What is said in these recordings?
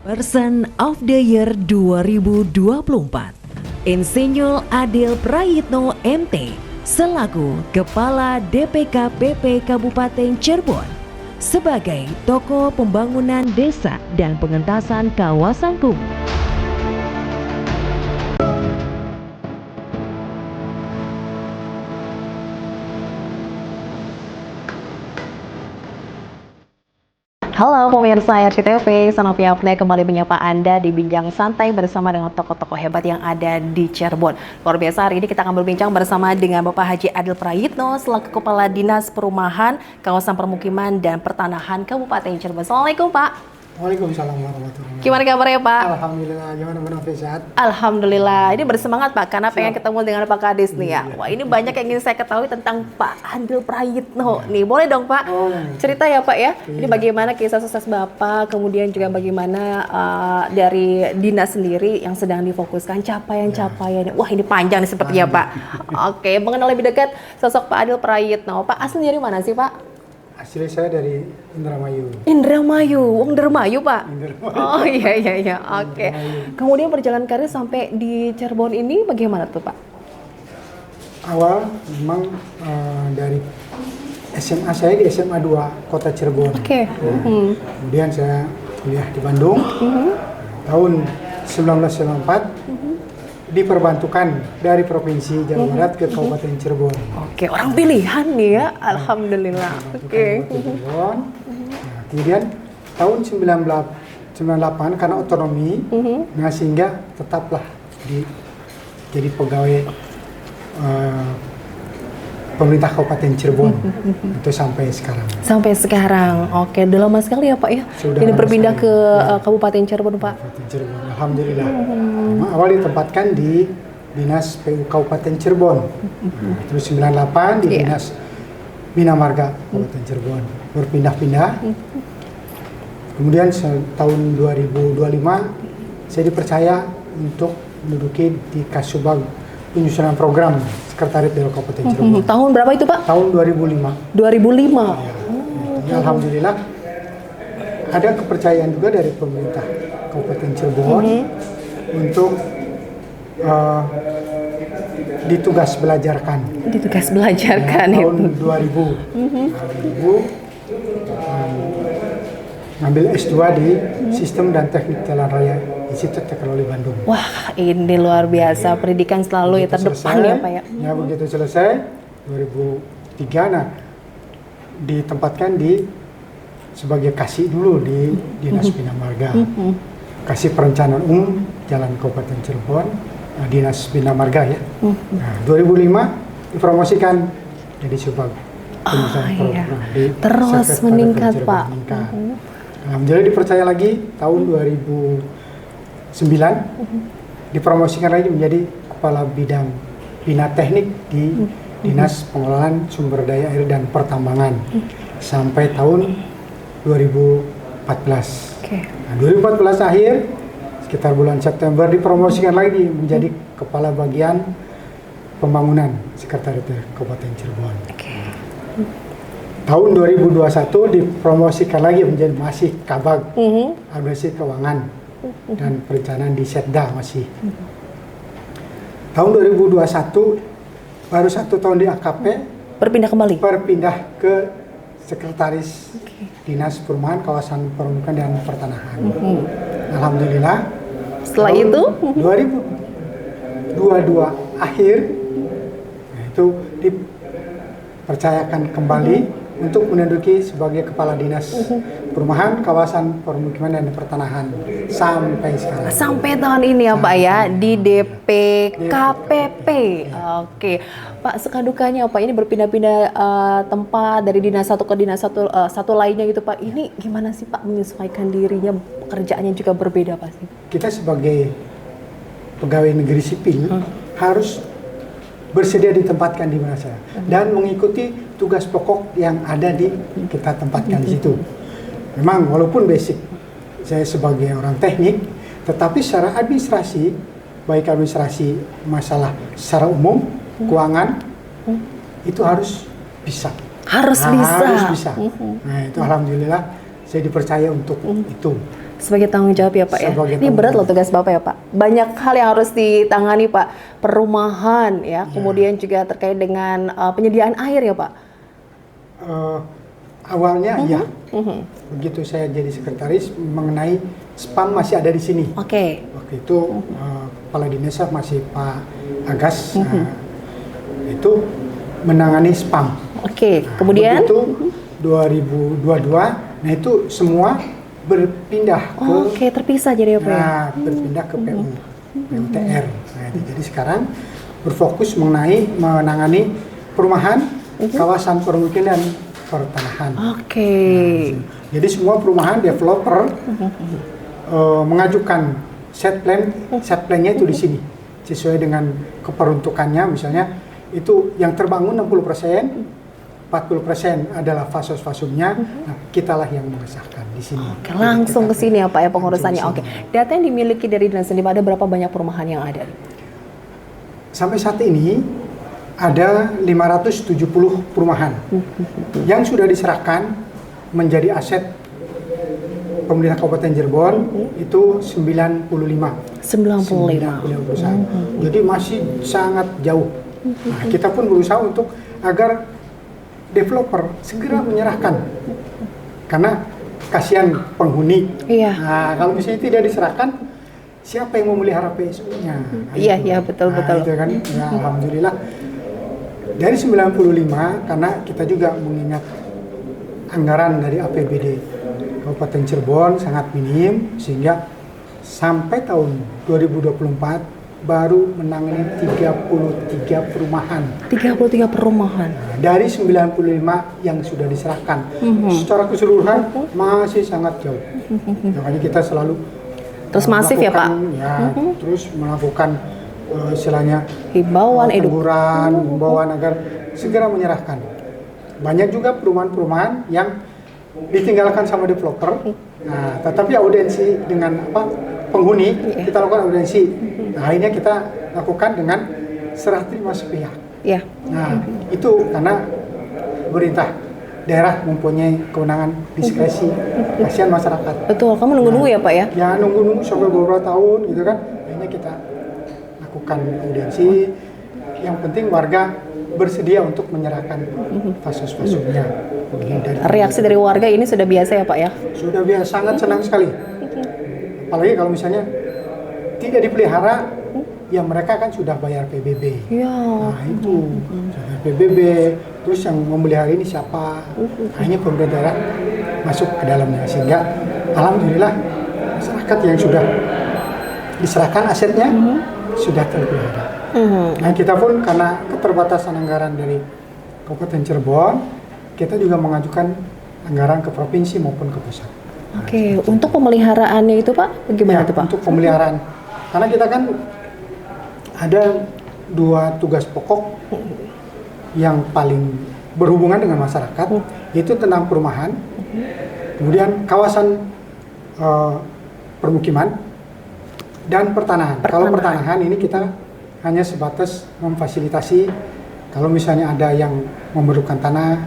Person of the Year 2024, Insinyur Adil Prayitno MT selaku Kepala DPKPP Kabupaten Cirebon sebagai tokoh pembangunan desa dan pengentasan kawasan kumuh. Halo pemirsa RCTV, Sanofia Apne kembali menyapa Anda di Bincang Santai bersama dengan tokoh-tokoh hebat yang ada di Cirebon. Luar biasa, hari ini kita akan berbincang bersama dengan Bapak Haji Adil Prayitno selaku Kepala Dinas Perumahan, Kawasan Permukiman dan Pertanahan Kabupaten Cirebon. Assalamualaikum Pak. Waalaikumsalam warahmatullahi wabarakatuh. Gimana kabarnya Pak? Alhamdulillah, gimana Bu Novi, sehat? Alhamdulillah, ini bersemangat Pak karena pengen ketemu dengan Pak Kadis nih ya. Wah, ini banyak yang ingin saya ketahui tentang Pak Adil Prayitno nih. Boleh dong Pak cerita ya Pak ya. Ini bagaimana kisah sukses Bapak, kemudian juga bagaimana dari dinas sendiri yang sedang difokuskan capaian-capaiannya. Wah, ini panjang nih sepertinya Pak. Oke, mengenal lebih dekat sosok Pak Adil Prayitno. Pak asli dari mana sih Pak? Asli saya dari Indramayu. Indramayu, Indramayu Pak. Indramayu. Oh iya, oke. Kemudian perjalanan karir sampai di Cirebon ini bagaimana tuh Pak? Awal memang dari SMA saya di SMA 2 Kota Cirebon. Oke. Kemudian saya kuliah di Bandung. Tahun 1994 diperbantukan dari Provinsi Jawa Barat ke Kabupaten Cirebon. Oke, orang pilihan nih ya. Alhamdulillah. Oke. Cirebon. Nah, kemudian tahun 1998 karena otonomi, nah sehingga tetaplah jadi pegawai pemerintah Kabupaten Cirebon itu sampai sekarang. Sampai sekarang. Oke, udah lama sekali ya Pak ya. Sudah ini lama berpindah sekali. ke Kabupaten Cirebon Pak. Kabupaten Cirebon, alhamdulillah. Memang awal ditempatkan di Dinas PU Kabupaten Cirebon. Nah, terus 98 di Dinas Bina Marga Kabupaten Cirebon. Berpindah-pindah. Kemudian tahun 2025 saya dipercaya untuk menduduki di Kasubag Penyusunan Program Sekretariat Daerah Kabupaten Cirebon. Tahun berapa itu Pak? Tahun 2005. 2005. Ya, alhamdulillah ada kepercayaan juga dari pemerintah Kabupaten Cirebon untuk ditugas belajarkan. Ditugas belajarkan Ya, tahun itu. 2000. 2000 ngambil S2 di Sistem dan Teknik Jalan Raya Institut Teknologi Bandung. Wah, ini luar biasa. Pendidikan selalu ya terdepan ya Pak ya. Ya, begitu selesai 2003, nah ditempatkan sebagai kasih dulu di Dinas Bina Marga. Kasih Perencanaan Umum Jalan Kabupaten Cirebon, Dinas Bina Marga ya. Nah, 2005 dipromosikan jadi Subag Penyusunan Program di Terus Sekretariat meningkat Cirebon, Pak. meningkat. Alhamdulillah dipercaya lagi tahun 2009 dipromosikan lagi menjadi Kepala Bidang Bina Teknik di Dinas Pengelolaan Sumber Daya Air dan Pertambangan sampai tahun 2014. Nah, 2014 akhir sekitar bulan September dipromosikan lagi menjadi Kepala Bagian Pembangunan Sekretariat Kabupaten Cirebon. Tahun 2021 dipromosikan lagi menjadi masih Kabag, Administrasi Keuangan dan Perencanaan di Setda masih. Tahun 2021 baru 1 tahun di AKP Berpindah kembali. berpindah ke Sekretaris Dinas Perumahan, Kawasan Permukiman dan Pertanahan. Alhamdulillah. Setelah tahun itu 2022 akhir, nah itu dipercayakan kembali untuk menduduki sebagai Kepala Dinas Perumahan, Kawasan Permukiman dan Pertanahan sampai sekarang. sampai tahun ini ya Pak ya di DPKPP. Oke, Pak, suka dukanya Pak ini berpindah-pindah tempat dari dinas satu ke dinas satu lainnya gitu Pak. Ini gimana sih Pak menyesuaikan dirinya, pekerjaannya juga berbeda pasti. Kita sebagai pegawai negeri sipil harus bersedia ditempatkan di mana saja dan mengikuti tugas pokok yang ada kita tempatkan di situ. Memang walaupun basic saya sebagai orang teknik, tetapi secara administrasi, baik administrasi masalah secara umum, keuangan, itu harus bisa. Harus bisa. Nah, itu alhamdulillah saya dipercaya untuk itu. Sebagai tanggung jawab ya Pak ya. Sebagai Ini tanggung berat loh jawab. tugas Bapak ya Pak. Banyak hal yang harus ditangani Pak. Perumahan ya, kemudian juga terkait dengan penyediaan air ya Pak. Awalnya ya, begitu saya jadi sekretaris mengenai spam masih ada di sini. Oke. Waktu itu kepala dinasnya masih Pak Agas, itu menangani spam. Oke, kemudian Begitu 2022, nah itu semua berpindah ke Oke, terpisah jadi apa ya? nah, berpindah ke PUTR. Nah, jadi sekarang berfokus menangani perumahan, kawasan permukiman dan pertanahan. Oke. Jadi semua perumahan developer mengajukan set plan-nya itu di sini sesuai dengan keperuntukannya. Misalnya itu yang terbangun 60%, 40% adalah fasos-fasumnya. Nah, kitalah yang mengesahkan di sini. Oke, langsung ke sini ya Pak ya pengurusannya. Oke. Data yang dimiliki dari Dinas Sendiri ada berapa banyak perumahan yang ada? Sampai saat ini ada 570 perumahan yang sudah diserahkan menjadi aset pemerintah Kabupaten Cirebon itu 95. 95. Jadi masih sangat jauh. Nah, kita pun berusaha untuk agar developer segera menyerahkan karena kasihan penghuni. Iya. Nah, kalau misalnya tidak diserahkan, siapa yang memelihara PSU-nya? Nah, Iya, itu. iya, betul. Itu kan, ya, alhamdulillah. Dari 95, karena kita juga mengingat anggaran dari APBD Kabupaten Cirebon sangat minim, sehingga sampai tahun 2024 baru menangani 33 perumahan. 33 perumahan. Dari 95 yang sudah diserahkan. Secara keseluruhan masih sangat jauh. Makanya kita selalu Terus masif ya Pak? Ya, terus melakukan istilahnya Himbauan, teguran, himbauan agar segera menyerahkan. Banyak juga perumahan-perumahan yang ditinggalkan sama developer. Nah, tetapi audiensi dengan penghuni, kita lakukan audiensi. Nah, akhirnya kita lakukan dengan serah terima sepihak. Iya. Nah, itu karena pemerintah daerah mempunyai kewenangan diskresi. Kasihan masyarakat. Betul, kamu nunggu-nunggu ya Pak ya? Ya, nunggu-nunggu sampai beberapa tahun gitu kan. Akhirnya kita lakukan audiensi. Yang penting warga bersedia untuk menyerahkan fasos-fasumnya. Reaksi dari warga ini sudah biasa ya Pak ya? Sudah biasa, sangat senang sekali. Apalagi kalau misalnya tidak dipelihara, ya mereka kan sudah bayar PBB. Iya. Nah itu, bayar PBB, terus yang memelihara ini siapa? Akhirnya pemerintah daerah masuk ke dalamnya. Sehingga alhamdulillah masyarakat yang sudah diserahkan asetnya sudah terpelihara. Nah kita pun karena keterbatasan anggaran dari Kabupaten Cirebon, kita juga mengajukan anggaran ke provinsi maupun ke pusat. Oke, untuk pemeliharaannya itu Pak, bagaimana Ya, tuh Pak? untuk pemeliharaan, karena kita kan ada 2 tugas pokok yang paling berhubungan dengan masyarakat, yaitu tentang perumahan, kemudian kawasan permukiman, dan pertanahan. Kalau pertanahan ini kita hanya sebatas memfasilitasi kalau misalnya ada yang memerlukan tanah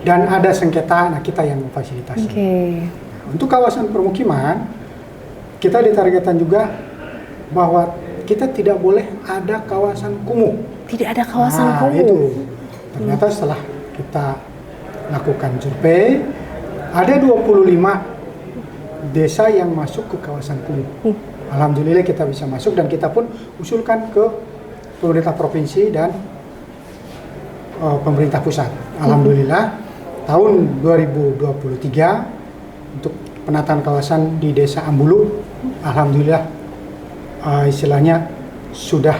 dan ada sengketa, nah kita yang memfasilitasi. Untuk kawasan permukiman, kita ditargetkan juga bahwa kita tidak boleh ada kawasan kumuh. Tidak ada kawasan kumuh. Itu. Ternyata setelah kita lakukan survei, ada 25 desa yang masuk ke kawasan kumuh. Alhamdulillah kita bisa masuk dan kita pun usulkan ke pemerintah provinsi dan pemerintah pusat. Alhamdulillah tahun 2023 untuk penataan kawasan di Desa Ambulu, alhamdulillah istilahnya sudah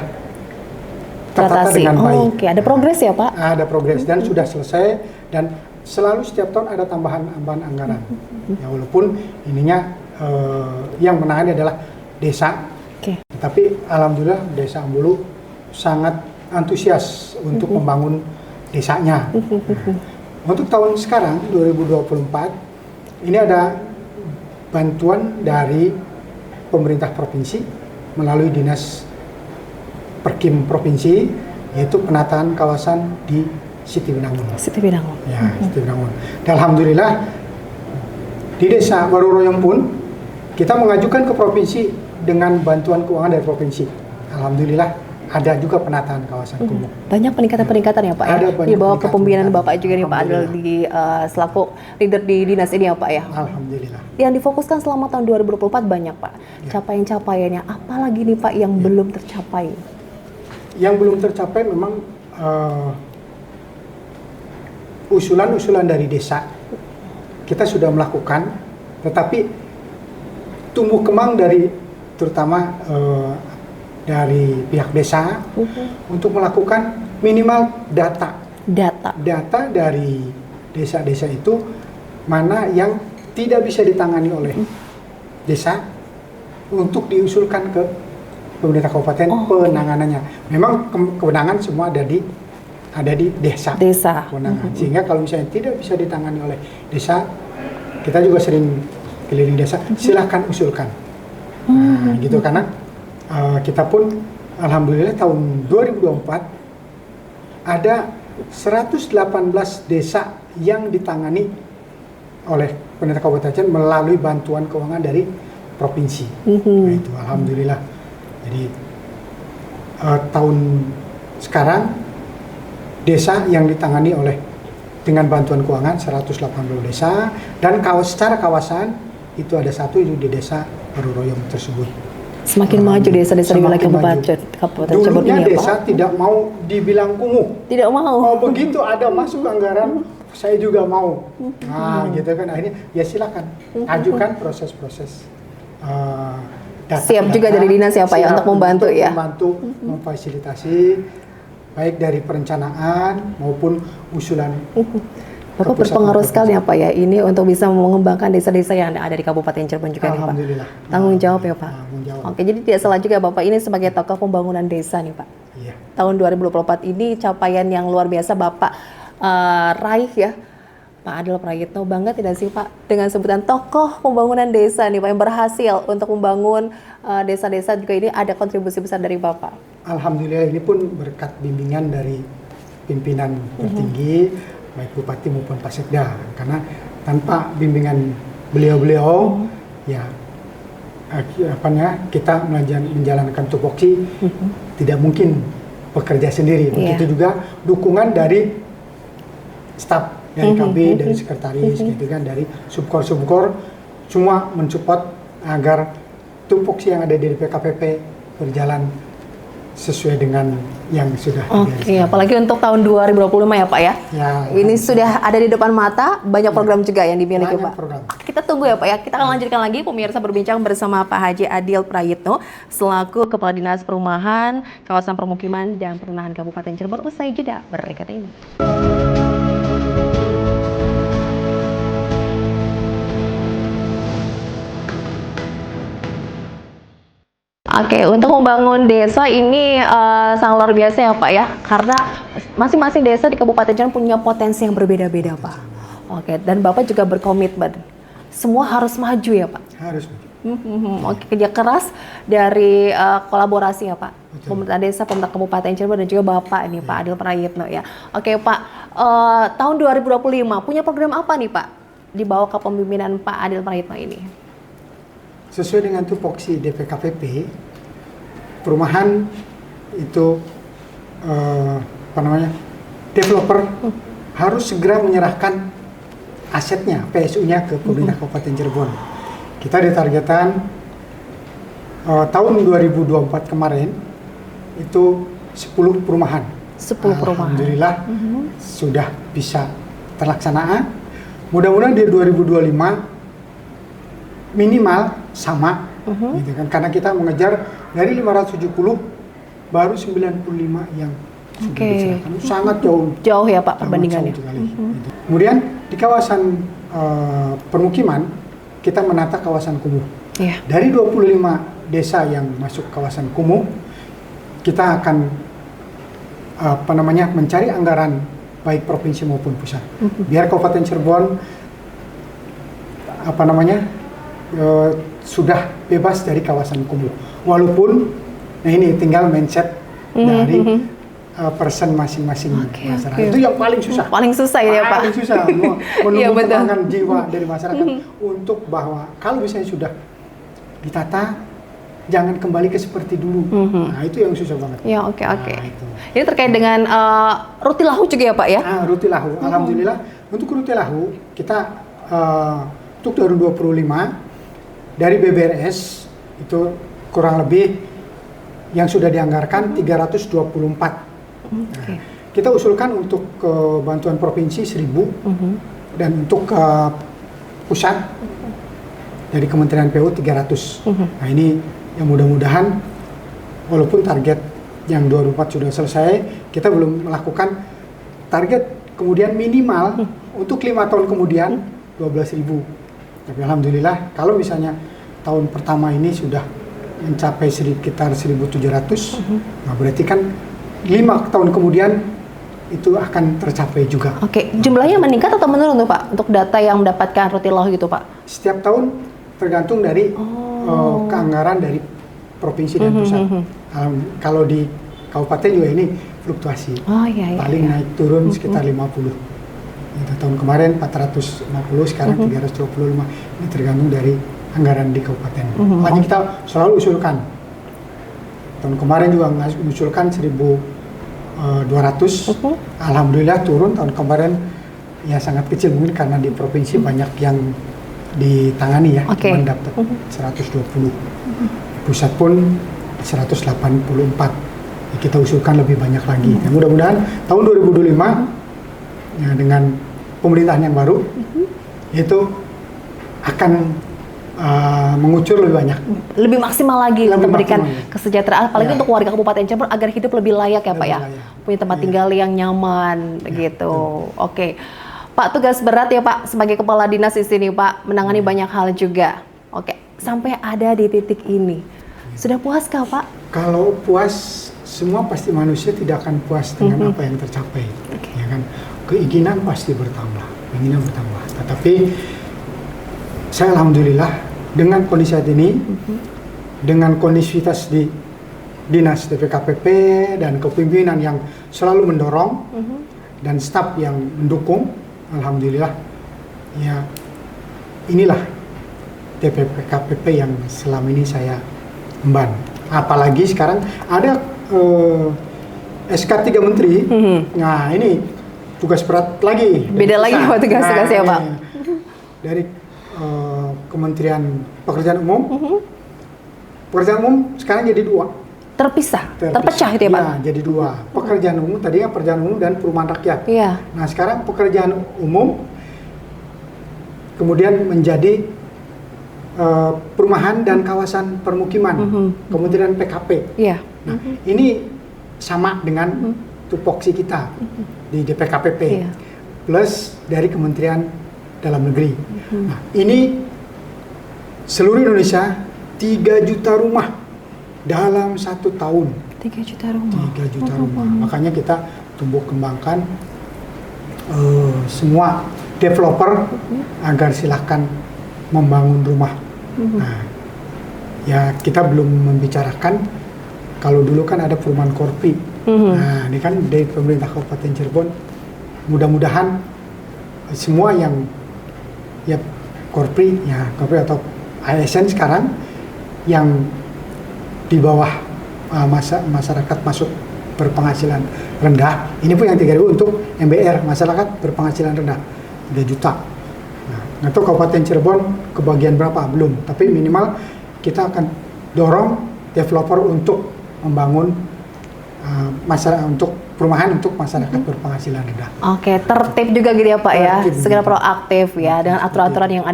tertata dengan baik. Oke, ada progres ya Pak? Ada progres dan sudah selesai dan selalu setiap tahun ada tambahan anggaran. Ya walaupun ininya yang menangani adalah desa, tapi alhamdulillah Desa Ambulu sangat antusias untuk membangun desanya. Untuk tahun sekarang 2024 ini ada bantuan dari pemerintah provinsi melalui dinas Perkim provinsi, yaitu penataan kawasan di Siti Binangun. Siti Binangun. Ya, Siti Binangun. Dan alhamdulillah di Desa Waruroyong pun kita mengajukan ke provinsi dengan bantuan keuangan dari provinsi. Alhamdulillah ada juga penataan kawasan kumuh. Banyak peningkatan ya Pak ya? Ada banyak Di bawah peningkatan. kepemimpinan Bapak juga nih Pak Adil Alhamdulillah. di selaku leader di dinas ini ya Pak ya? Alhamdulillah. Yang difokuskan selama tahun 2024 banyak Pak. Capaian-capaiannya, apalagi nih Pak yang belum tercapai? Yang belum tercapai memang usulan-usulan dari desa kita sudah melakukan, tetapi tumbuh kembang dari terutama dari pihak desa untuk melakukan minimal data dari desa-desa itu mana yang tidak bisa ditangani oleh desa untuk diusulkan ke pemerintah kabupaten penanganannya. Memang kewenangan semua ada di desa. Kewenangan. Sehingga kalau misalnya tidak bisa ditangani oleh desa, kita juga sering keliling desa, silakan usulkan. Nah, gitu karena kita pun alhamdulillah tahun 2024 ada 118 desa yang ditangani oleh pemerintah kabupaten melalui bantuan keuangan dari provinsi. Nah, itu alhamdulillah. Jadi tahun sekarang desa yang ditangani oleh dengan bantuan keuangan 180 desa dan secara kawasan itu ada satu itu di desa Baruroyong tersebut. Semakin maju desa-desa di wilayah Kabupaten Cirebon Dulunya ini ya desa Pak? tidak mau dibilang kumuh. Tidak mau. Oh begitu ada masuk anggaran, saya juga mau. Nah gitu kan akhirnya ya silakan ajukan proses-proses. Siap juga dari dinas ya Pak ya untuk membantu ya. Membantu memfasilitasi baik dari perencanaan maupun usulan. Bapak berpengaruh sekali ya Pak ya ini untuk bisa mengembangkan desa-desa yang ada di Kabupaten Cirebon juga nih Pak. Alhamdulillah. Tanggung jawab ya Pak. Tanggung jawab. Oke, jadi tidak salah juga Bapak ini sebagai tokoh pembangunan desa nih Pak. Iya. Tahun 2024 ini capaian yang luar biasa Bapak raih ya. Pak Adil Prayitno, bangga tidak sih Pak dengan sebutan tokoh pembangunan desa nih Pak yang berhasil untuk membangun desa-desa juga ini ada kontribusi besar dari Bapak. Alhamdulillah ini pun berkat bimbingan dari pimpinan tertinggi baik Bupati maupun Pak Sekda, karena tanpa bimbingan beliau-beliau ya kita menjalankan tupoksi tidak mungkin bekerja sendiri. Begitu juga dukungan dari staf dari KB, dari sekretaris gitu kan, dari subkor semua mensupport agar tupoksi yang ada di PKPP berjalan sesuai dengan yang sudah Oke, apalagi untuk tahun 2025 ya Pak ya. Ini sudah ada di depan mata, banyak program juga yang dimiliki Pak. Oke, kita tunggu ya Pak ya. Kita akan lanjutkan lagi pemirsa berbincang bersama Pak Haji Adil Prayitno selaku Kepala Dinas Perumahan, Kawasan Permukiman dan Perumahan Kabupaten Cirebon. Usai jeda berikut ini. Oke, untuk membangun desa ini sangat luar biasa ya Pak ya, karena masing-masing desa di Kabupaten Cirebon punya potensi yang berbeda-beda Pak. Oke, dan Bapak juga berkomitmen, semua harus maju ya Pak? Harus. Oke, kerja keras dari kolaborasi ya Pak, pemerintah desa, pemerintah Kabupaten Cirebon dan juga Bapak ini Pak Adil Prayitno ya. Oke Pak, tahun 2025 punya program apa nih Pak di bawah kepemimpinan Pak Adil Prayitno ini? Sesuai dengan tupoksi DPKPP, perumahan itu developer harus segera menyerahkan asetnya, PSU-nya ke pemerintah Kabupaten Cirebon. Kita ditargetkan tahun 2024 kemarin itu 10 perumahan. 10 perumahan. Alhamdulillah sudah bisa terlaksana. Mudah-mudahan di 2025 minimal sama, gitu kan? Karena kita mengejar dari 570 baru 95 yang sudah diserahkan. Sangat jauh ya Pak perbandingannya. Kemudian di kawasan permukiman kita menata kawasan kumuh. Dari 25 desa yang masuk kawasan kumuh, kita akan mencari anggaran baik provinsi maupun pusat. Biar Kabupaten Cirebon sudah bebas dari kawasan kumuh. Walaupun, nah ini tinggal mindset dari person masing-masing masyarakat. Itu yang paling susah. Paling susah ya Pak. Paling susah menumbuhkan jiwa dari masyarakat untuk bahwa kalau misalnya sudah ditata, jangan kembali ke seperti dulu. Nah, itu yang susah banget. Ya, oke. Nah, itu. Ini terkait dengan roti lahu juga ya Pak ya? Roti lahu. Alhamdulillah untuk roti lahu kita untuk 2025 dari BBRS itu kurang lebih yang sudah dianggarkan 324. Nah, kita usulkan untuk bantuan provinsi 1000 dan untuk pusat dari Kementerian PU 300. Nah, ini yang mudah-mudahan walaupun target yang 2024 sudah selesai, kita belum melakukan target kemudian minimal untuk 5 tahun kemudian 12.000. Tapi alhamdulillah kalau misalnya tahun pertama ini sudah mencapai sekitar 1.700, nah berarti kan 5 tahun kemudian itu akan tercapai juga. Oke, jumlahnya meningkat atau menurun tuh Pak untuk data yang mendapatkan roti lahu gitu Pak? Setiap tahun tergantung dari keanggaran dari provinsi dan pusat. Kalau di kabupaten juga ini fluktuasi. Paling naik turun sekitar 50. Itu tahun kemarin 450, sekarang 325. Ini tergantung dari anggaran di kabupaten. Makanya kita selalu usulkan. Tahun kemarin juga mengusulkan 1.200. Alhamdulillah turun tahun kemarin ya sangat kecil mungkin karena di provinsi banyak yang ditangani ya, cuma dapat 120. Pusat pun 184. Ya, kita usulkan lebih banyak lagi. Ya, mudah-mudahan tahun 2025 ya, dengan pemerintahan yang baru itu akan mengucur lebih banyak, lebih maksimal lagi untuk memberikan kesejahteraan, apalagi untuk warga Kabupaten Cirebon agar hidup lebih layak ya Pak ya, punya tempat tinggal yang nyaman begitu. Oke, Pak, tugas berat ya Pak sebagai kepala dinas di sini Pak, menangani banyak hal juga. Oke, sampai ada di titik ini, sudah puaskah Pak? Kalau puas, semua pasti manusia tidak akan puas dengan apa yang tercapai, ya kan? Keinginan pasti bertambah, tetapi saya alhamdulillah dengan kondisi saat ini, dengan kondisivitas di dinas DPKPP dan kepemimpinan yang selalu mendorong dan staf yang mendukung, alhamdulillah ya inilah DPKPP yang selama ini saya emban. Apalagi sekarang ada SK 3 Menteri, nah ini tugas berat lagi. Beda lagi tugas-tugasnya Pak. Dari Kementerian Pekerjaan Umum, Pekerjaan Umum sekarang jadi 2. Terpecah itu ya Pak? Ya, jadi 2. Pekerjaan umum, tadinya pekerjaan umum dan perumahan rakyat. Iya. Nah sekarang pekerjaan umum, kemudian menjadi perumahan dan kawasan permukiman, Kementerian PKP. Iya. Nah ini sama dengan tupoksi kita di DPKPP, plus dari Kementerian Dalam Negeri. Nah, ini seluruh Indonesia 3 juta rumah dalam 1 tahun. 3 juta rumah. 3 juta rumah. Makanya kita tumbuh kembangkan semua developer agar silahkan membangun rumah. Nah, ya kita belum membicarakan kalau dulu kan ada perumahan Korpi. Nah, ini kan dari pemerintah Kabupaten Cirebon, mudah-mudahan semua yang ya Korpri atau ASN sekarang yang di bawah masyarakat masuk berpenghasilan rendah, ini pun yang 3.000 untuk MBR, masyarakat berpenghasilan rendah 3 juta. Nah, itu Kabupaten Cirebon kebagian berapa? Belum, tapi minimal kita akan dorong developer untuk membangun masyarakat untuk perumahan untuk masyarakat berpenghasilan rendah. Oke, tertib juga gitu ya Pak ya, segera proaktif ya dengan aturan-aturan yang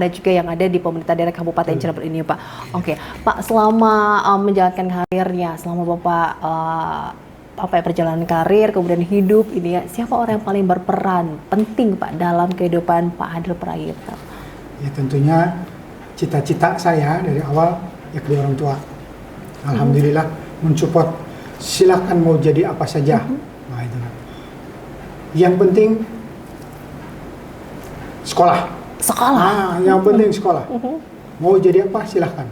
ada di pemerintah daerah Kabupaten Cirebon ini Pak. Oke, Pak, selama menjalankan karirnya, selama Bapak perjalanan karir kemudian hidup ini ya, siapa orang yang paling berperan penting Pak dalam kehidupan Pak Adil Prayitno? Ya tentunya cita-cita saya dari awal ya kedua orang tua. Alhamdulillah mensupport, silakan mau jadi apa saja. Nah, itu. Yang penting sekolah. Yang penting sekolah. Mau jadi apa silahkan.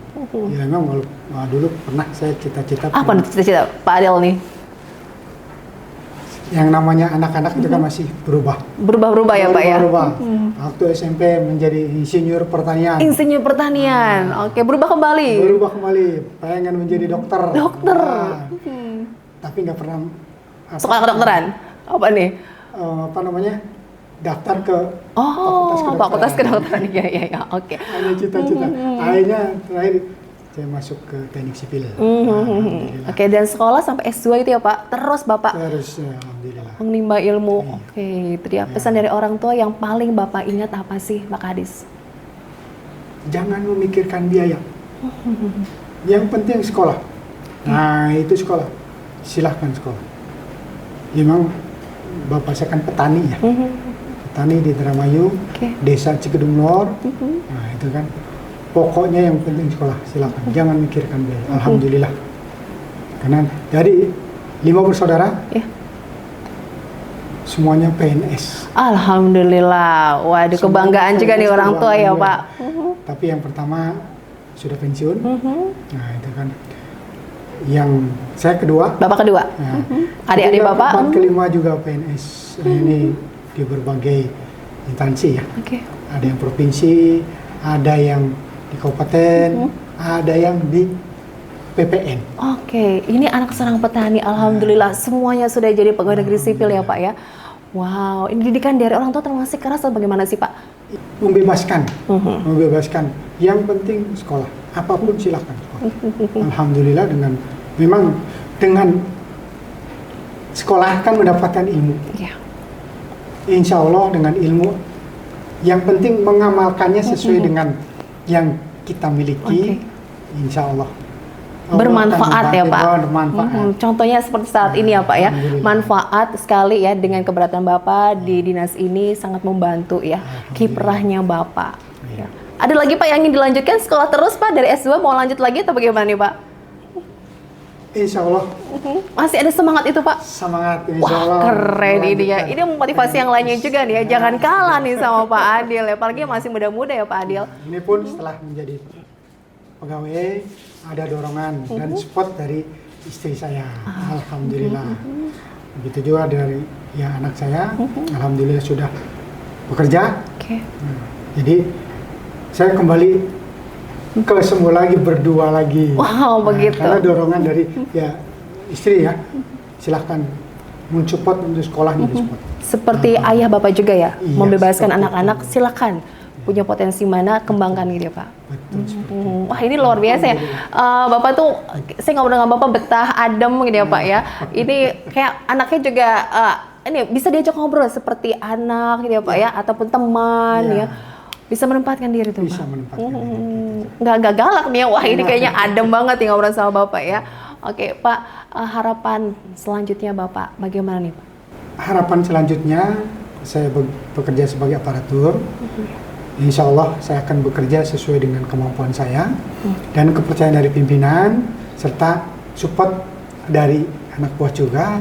Ya memang dulu pernah saya cita-cita. Apa cita-cita Pak Adil nih? yang namanya anak-anak itu kan masih berubah. Berubah-berubah ya Pak ya? Berubah. Waktu SMP menjadi insinyur pertanian. Insinyur pertanian, oke, berubah kembali. Berubah kembali, pengen menjadi dokter. Dokter. Tapi nggak pernah. Sekolah kedokteran? Apa nih? Apa namanya? Daftar ke Fakultas Kedokteran. Iya, oke. Ada cita-cita. Akhirnya terakhir saya masuk ke teknik sipil. Alhamdulillah. Oke, dan sekolah sampai S2 itu ya Pak? Terus Bapak Terus ya, alhamdulillah. menimba ilmu. Oke, itu dia pesan dari orang tua yang paling Bapak ingat apa sih Pak Kadis? Jangan memikirkan biaya. Yang penting sekolah. Nah, itu sekolah. Silahkan sekolah. Memang Bapak saya kan petani ya. Petani di Indramayu, Desa Cikedung Lor. Nah, itu kan. Pokoknya yang penting sekolah, silakan. Jangan mikirkan biaya. Alhamdulillah. Karena dari 5 bersaudara, semuanya PNS. Alhamdulillah. Waduh, kebanggaan juga nih orang tua ya Pak. Tapi yang pertama sudah pensiun. Nah, itu kan. Yang saya kedua. Bapak kedua. Nah, Adik-adik Bapak. Bapak kelima juga PNS. Nah, ini di berbagai instansi ya. Ada yang provinsi, ada yang di kabupaten, ada yang di PPN. Oke, ini anak seorang petani, alhamdulillah semuanya sudah jadi pegawai negeri sipil ya Pak ya. Wow, ini didikan dari orang tua termasuk keras atau bagaimana sih Pak? Membebaskan, membebaskan. Yang penting sekolah, apapun silakan sekolah. Alhamdulillah memang dengan sekolah kan mendapatkan ilmu. Insya Allah dengan ilmu, yang penting mengamalkannya sesuai dengan yang kita miliki, insya Allah bermanfaat ya Pak. Bermanfaat. Contohnya seperti saat ini ya Pak ya, manfaat sekali ya dengan keberatan Bapak di dinas ini sangat membantu ya kiprahnya Bapak. Ada lagi Pak yang ingin dilanjutkan sekolah terus Pak dari S2 mau lanjut lagi atau bagaimana nih Pak? Insya Allah. Masih ada semangat itu Pak? Semangat, insya Allah. Wah, keren ini ya. Ini motivasi yang lainnya juga nih ya. Jangan kalah nih sama Pak Adil ya. Apalagi masih muda-muda ya Pak Adil. Ini pun setelah menjadi pegawai ada dorongan dan support dari istri saya. Alhamdulillah. Begitu juga dari anak saya. Alhamdulillah sudah bekerja. Jadi saya kembali ke semula lagi, berdua lagi. Wow, begitu. Karena dorongan dari istri ya, silahkan mensupport untuk sekolahnya disupport. Seperti ayah Bapak juga ya, membebaskan anak-anak, itu. silakan punya potensi mana kembangkan gitu ya Pak. Betul. Wah, ini luar biasa ya. Bapak tuh, saya ngobrol dengan Bapak betah, adem gitu ya Pak ya. Ini kayak anaknya juga ini bisa diajak ngobrol seperti anak gitu ya Pak ya, ataupun teman ya. Bisa menempatkan diri tuh Bisa Pak. menempatkan diri. Nggak galak nih ya. Wah, ini kayaknya adem banget nih ngobrol sama Bapak ya. Oke Pak, harapan selanjutnya Bapak bagaimana nih Pak? Harapan selanjutnya saya bekerja sebagai aparatur. Insya Allah saya akan bekerja sesuai dengan kemampuan saya dan kepercayaan dari pimpinan serta support dari anak buah juga.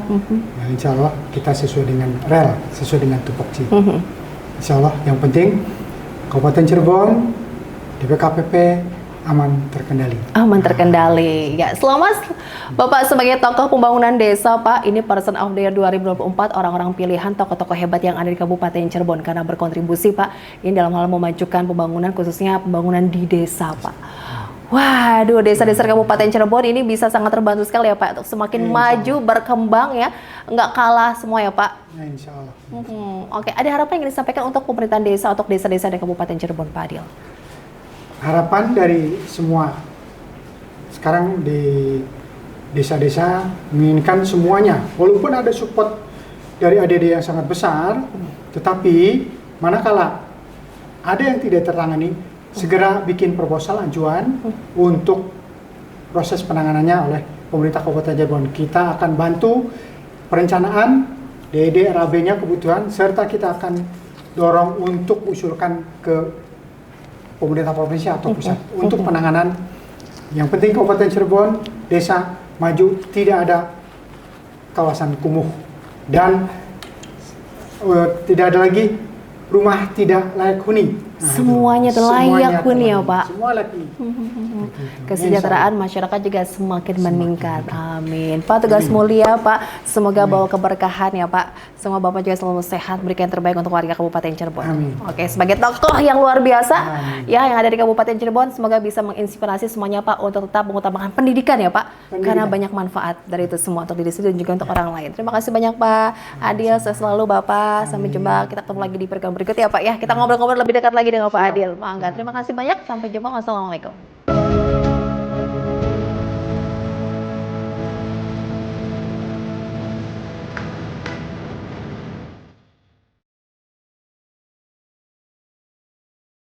Insya Allah kita sesuai dengan rel, sesuai dengan tupoksi. Insya Allah yang penting Kabupaten Cirebon, DPKPP aman terkendali. Aman terkendali. Ya, selamat Bapak sebagai tokoh pembangunan desa, Pak. Ini Person of the Year 2024, orang-orang pilihan tokoh-tokoh hebat yang ada di Kabupaten Cirebon karena berkontribusi, Pak. Ini dalam hal memajukan pembangunan, khususnya pembangunan di desa, Pak. Waduh, desa-desa Kabupaten Cirebon ini bisa sangat terbantu sekali ya Pak untuk semakin maju, berkembang ya, nggak kalah semua ya Pak. Ya, insya Allah. Oke, ada harapan yang ingin disampaikan untuk pemerintahan desa, untuk desa-desa di Kabupaten Cirebon, Pak Adil? Harapan dari semua sekarang di desa-desa menginginkan semuanya, walaupun ada support dari ADD yang sangat besar, tetapi manakala ada yang tidak tertangani, segera bikin proposal ajuan untuk proses penanganannya oleh pemerintah Kabupaten Cirebon. Kita akan bantu perencanaan DED RAB-nya kebutuhan, serta kita akan dorong untuk usulkan ke pemerintah provinsi atau pusat untuk penanganan. Yang penting Kabupaten Cirebon, desa maju, tidak ada kawasan kumuh dan tidak ada lagi rumah tidak layak huni. semuanya terlayak pun ya Pak. Semua laki. Kesejahteraan masyarakat juga semakin meningkat. Amin. Pak, tugas mulia Pak, semoga bawa keberkahan ya Pak. Semua Bapak juga selalu sehat, berikan yang terbaik untuk warga Kabupaten Cirebon. Amin. Oke, sebagai tokoh yang luar biasa ya yang ada di Kabupaten Cirebon, semoga bisa menginspirasi semuanya Pak untuk tetap mengutamakan pendidikan ya Pak. Karena banyak manfaat dari itu semua untuk diri sendiri dan juga untuk orang lain. Terima kasih banyak Pak Adil, saya selalu Bapak. Sampai jumpa, kita ketemu lagi di program berikut ya Pak ya. Kita ngobrol-ngobrol lebih dekat lagi dengan Pak Adil. Mangga. Terima kasih banyak, sampai jumpa. Wassalamualaikum.